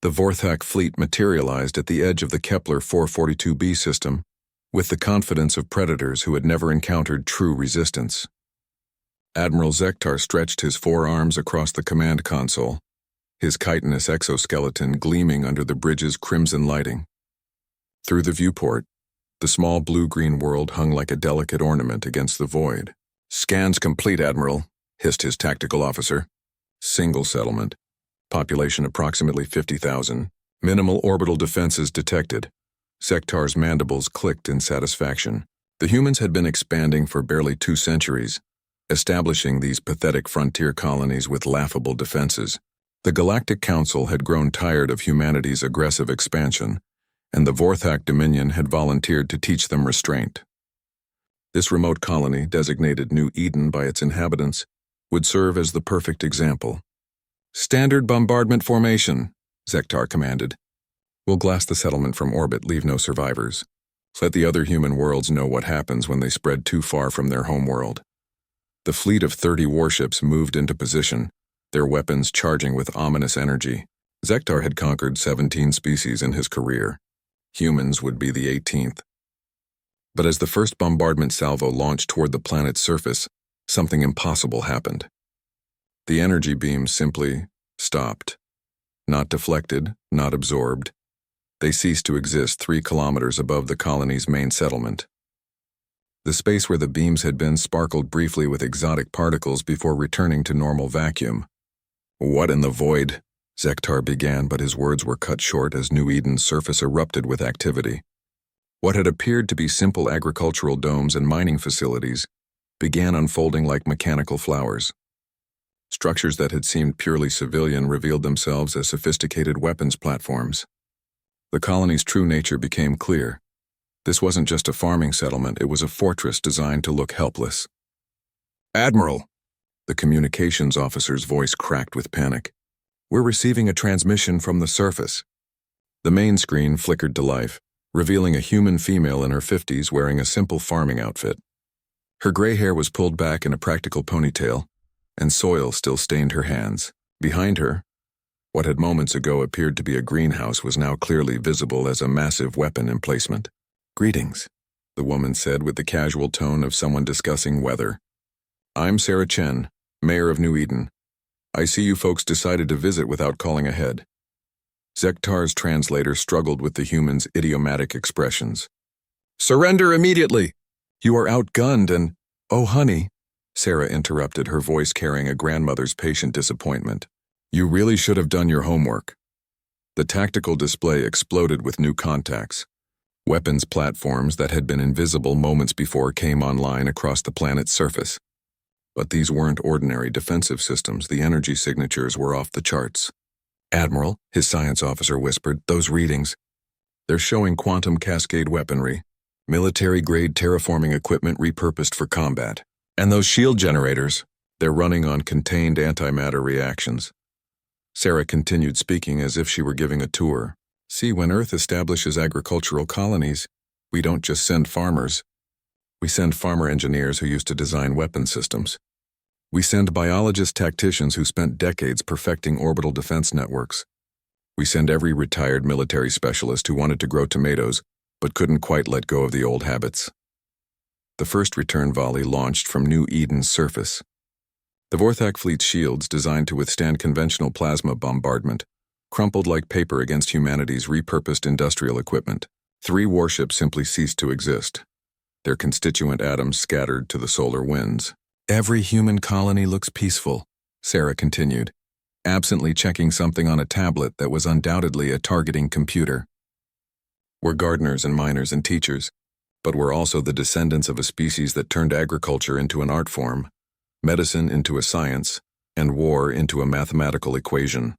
The Vorthak fleet materialized at the edge of the Kepler 442b system, with the confidence of predators who had never encountered true resistance. Admiral Zektar stretched his forearms across the command console, his chitinous exoskeleton gleaming under the bridge's crimson lighting. Through the viewport, the small blue-green world hung like a delicate ornament against the void. "Scans complete, Admiral," hissed his tactical officer. "Single settlement. Population approximately 50,000. Minimal orbital defenses detected." Zektar's mandibles clicked in satisfaction. The humans had been expanding for barely 2 centuries, establishing these pathetic frontier colonies with laughable defenses. The Galactic Council had grown tired of humanity's aggressive expansion, and the Vorthak Dominion had volunteered to teach them restraint. This remote colony, designated New Eden by its inhabitants, would serve as the perfect example. "Standard bombardment formation," Zektar commanded. "We'll glass the settlement from orbit, leave no survivors. Let the other human worlds know what happens when they spread too far from their homeworld." The fleet of 30 warships moved into position, their weapons charging with ominous energy. Zektar had conquered 17 species in his career. Humans would be the 18th. But as the first bombardment salvo launched toward the planet's surface, something impossible happened. The energy beams simply stopped. Not deflected, not absorbed. They ceased to exist 3 kilometers above the colony's main settlement. The space where the beams had been sparkled briefly with exotic particles before returning to normal vacuum. "What in the void?" Zektar began, but his words were cut short as New Eden's surface erupted with activity. What had appeared to be simple agricultural domes and mining facilities began unfolding like mechanical flowers. Structures that had seemed purely civilian revealed themselves as sophisticated weapons platforms. The colony's true nature became clear. This wasn't just a farming settlement, it was a fortress designed to look helpless. "Admiral!" The communications officer's voice cracked with panic. "We're receiving a transmission from the surface." The main screen flickered to life, revealing a human female in her 50s wearing a simple farming outfit. Her gray hair was pulled back in a practical ponytail, and soil still stained her hands. Behind her, what had moments ago appeared to be a greenhouse was now clearly visible as a massive weapon emplacement. "Greetings," the woman said with the casual tone of someone discussing weather. "I'm Sarah Chen, mayor of New Eden. I see you folks decided to visit without calling ahead." Zektar's translator struggled with the human's idiomatic expressions. "Surrender immediately! You are outgunned and—" "Oh, honey," Sarah interrupted, her voice carrying a grandmother's patient disappointment. "You really should have done your homework." The tactical display exploded with new contacts. Weapons platforms that had been invisible moments before came online across the planet's surface. But these weren't ordinary defensive systems. The energy signatures were off the charts. "Admiral," his science officer whispered, "those readings. They're showing quantum cascade weaponry, military-grade terraforming equipment repurposed for combat. And those shield generators, they're running on contained antimatter reactions." Sarah continued speaking as if she were giving a tour. "See, when Earth establishes agricultural colonies, we don't just send farmers. We send farmer engineers who used to design weapon systems. We send biologist tacticians who spent decades perfecting orbital defense networks. We send every retired military specialist who wanted to grow tomatoes but couldn't quite let go of the old habits." The first return volley launched from New Eden's surface. The Vorthak fleet's shields, designed to withstand conventional plasma bombardment, crumpled like paper against humanity's repurposed industrial equipment. 3 warships simply ceased to exist, their constituent atoms scattered to the solar winds. "Every human colony looks peaceful," Sarah continued, absently checking something on a tablet that was undoubtedly a targeting computer. "We're gardeners and miners and teachers, but we're also the descendants of a species that turned agriculture into an art form, medicine into a science, and war into a mathematical equation."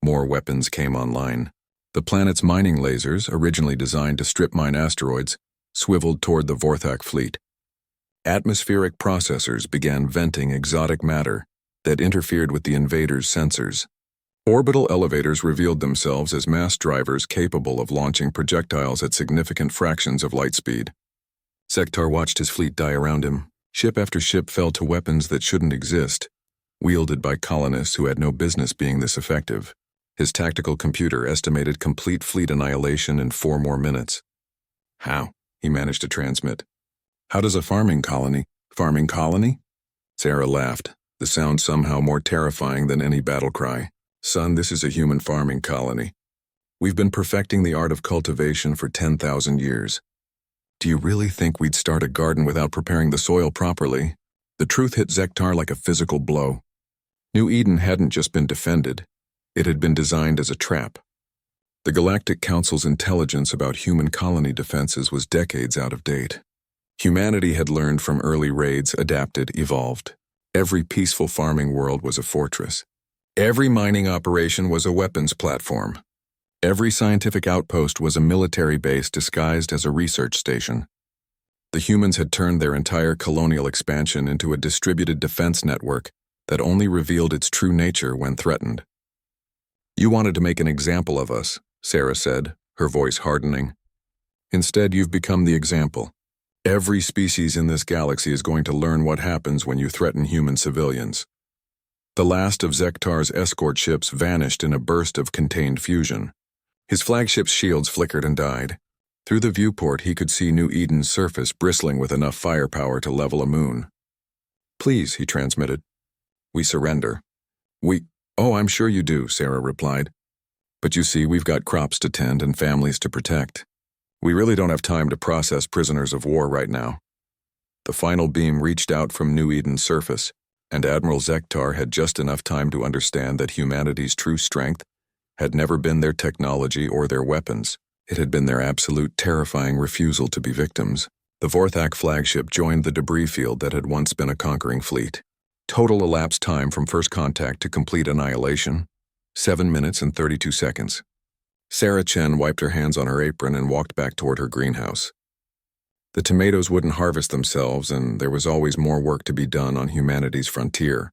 More weapons came online. The planet's mining lasers, originally designed to strip mine asteroids, swiveled toward the Vorthak fleet. Atmospheric processors began venting exotic matter that interfered with the invaders' sensors. Orbital elevators revealed themselves as mass drivers capable of launching projectiles at significant fractions of light speed. Zektar watched his fleet die around him. Ship after ship fell to weapons that shouldn't exist, wielded by colonists who had no business being this effective. His tactical computer estimated complete fleet annihilation in 4 more minutes. How? He managed to transmit. How does a farming colony? Farming colony? Sarah laughed, the sound somehow more terrifying than any battle cry. Son, this is a human farming colony. We've been perfecting the art of cultivation for 10,000 years. Do you really think we'd start a garden without preparing the soil properly? The truth hit Zektar like a physical blow. New Eden hadn't just been defended. It had been designed as a trap. The Galactic Council's intelligence about human colony defenses was decades out of date. Humanity had learned from early raids, adapted, evolved. Every peaceful farming world was a fortress. Every mining operation was a weapons platform. Every scientific outpost was a military base disguised as a research station. The humans had turned their entire colonial expansion into a distributed defense network that only revealed its true nature when threatened. You wanted to make an example of us, Sarah said, her voice hardening. Instead, you've become the example. Every species in this galaxy is going to learn what happens when you threaten human civilians. The last of Zektar's escort ships vanished in a burst of contained fusion. His flagship's shields flickered and died. Through the viewport, he could see New Eden's surface bristling with enough firepower to level a moon. Please, he transmitted. We surrender. Oh, I'm sure you do, Sarah replied. But you see, we've got crops to tend and families to protect. We really don't have time to process prisoners of war right now. The final beam reached out from New Eden's surface, and Admiral Zektar had just enough time to understand that humanity's true strength had never been their technology or their weapons. It had been their absolute terrifying refusal to be victims. The Vorthak flagship joined the debris field that had once been a conquering fleet. Total elapsed time from first contact to complete annihilation, 7 minutes and 32 seconds. Sarah Chen wiped her hands on her apron and walked back toward her greenhouse. The tomatoes wouldn't harvest themselves, and there was always more work to be done on humanity's frontier.